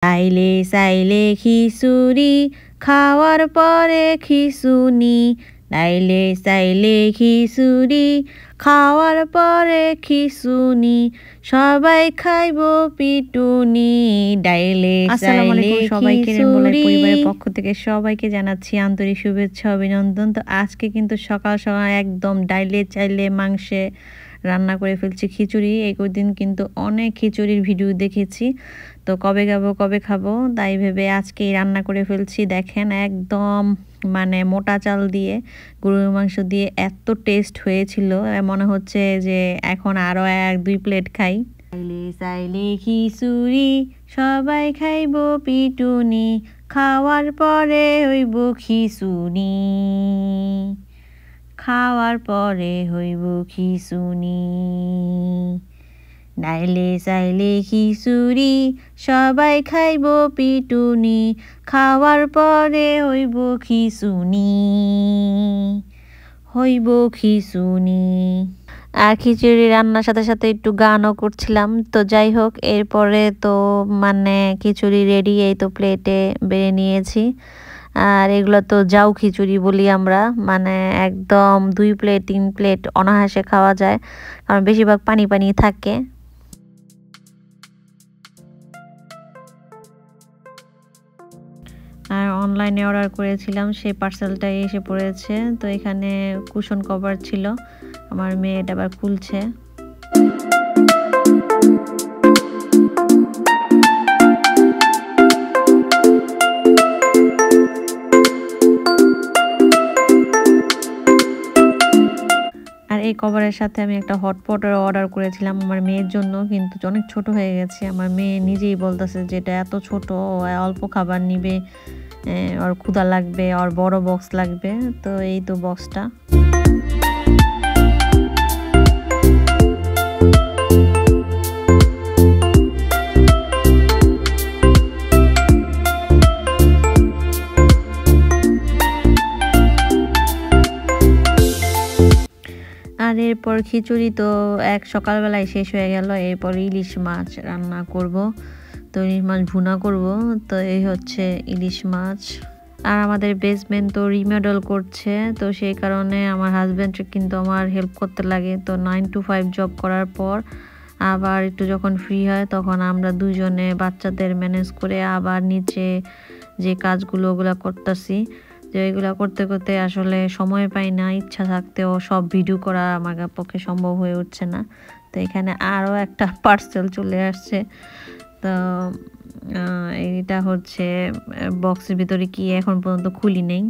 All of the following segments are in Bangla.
চাইলে চাইলে খিচুড়ি খাওয়ার পরে খিচুনি, চাইলে চাইলে খিচুড়ি খাওয়ার পরে খিচুনি, সবাই খাইব পিটুনি, ডাইলে চাইলে খিচুড়ি। পরিবারের পক্ষ থেকে সবাইকে জানাচ্ছি আন্তরিক শুভেচ্ছা অভিনন্দন। তো আজকে কিন্তু সকাল সকাল একদম ডাইলে চাইলে মাংসে রান্না করে ফেলছি খিচুড়ি। এই কদিন কিন্তু অনেক খিচুড়ির ভিডিও দেখেছি, তো কবে খাবো তাই ভেবে আজকেই রান্না করে ফেলছি। দেখেন একদম মানে মোটা চাল দিয়ে গরুর মাংস দিয়ে এত টেস্ট হয়েছিল, মনে হচ্ছে যে এখন আরও 1-2 প্লেট খাই। চাইলে চাইলে খিচুড়ি সবাই খাইব পিটুনি, খাওয়ার পরে হইব খিচুনি, খাওয়ার পরে হইব খিচুনি, ডাইলে চাইলে খিচুড়ি সবাই খাইব পিটুনি, খাওয়ার পরে হইব খিচুনি, হইব খিচুনি। আর খিচুড়ি রান্নার সাথে সাথে একটু গানও করছিলাম। তো যাই হোক, এরপরে তো মানে খিচুড়ি রেডি, এই তো প্লেটে বেড়ে নিয়েছি। আর এগুলো তো জাউ খিচুড়ি বলি আমরা, মানে একদম 2 প্লেট 3 প্লেট অনায়াসে খাওয়া যায়, কারণ বেশিরভাগ পানি পানি থাকে। আর অনলাইনে অর্ডার করেছিলাম, সেই পার্সেলটাই এসে পড়েছে। তো এখানে কুশন কভার ছিল, আমার মেয়ে এটা আবার খুলছে। আর এই কভারের সাথে আমি একটা হটপটার অর্ডার করেছিলাম আমার মেয়ের জন্য, কিন্তু অনেক ছোট হয়ে গেছে। আমার মেয়ে নিজেই বলতেছে যে এটা এত ছোট, অল্প খাবার নিবে, ওর ক্ষুধা লাগবে, ওর বড় বক্স লাগবে। তো এই তো বক্সটা। আর এরপর খিচুড়ি তো সকালবেলায় শেষ হয়ে গেল। এরপর ইলিশ মাছ রান্না করব, তো ইলিশ মাছ ভুনা করব। তো এই হচ্ছে ইলিশ মাছ। আর আমাদের বেসমেন্ট তো রিমডেল করছে, তো সেই কারণে আমার হাজব্যান্ড কিন্তু আমার হেল্প করতে লাগে। তো 9 to 5 জব করার পর আবার একটু যখন ফ্রি হয় তখন আমরা দুজনে বাচ্চাদের ম্যানেজ করে আবার নিচে যে কাজগুলো ওগুলো করতেছি। যে এগুলো করতে করতে আসলে সময় পাই না, ইচ্ছা থাকতেও সব ভিডিও করা আমার পক্ষে সম্ভব হয়ে উঠছে না। তো এখানে আরও একটা পার্সেল চলে আসছে। তো এইটা হচ্ছে বক্সের ভিতরে কি এখন পর্যন্ত খুলি নেই।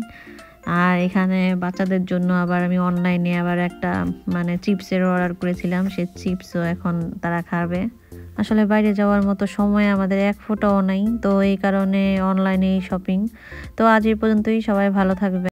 আর এখানে বাচ্চাদের জন্য আবার আমি অনলাইনে আবার একটা মানে চিপসের অর্ডার করেছিলাম, সেই চিপসও এখন তারা খাবে। আসলে বাইরে যাওয়ার মতো সময় আমাদের এক ফোঁটাও নাই, তো এই কারণে অনলাইনে শপিং। তো আজ এই পর্যন্তই, সবাই ভালো থাকবে।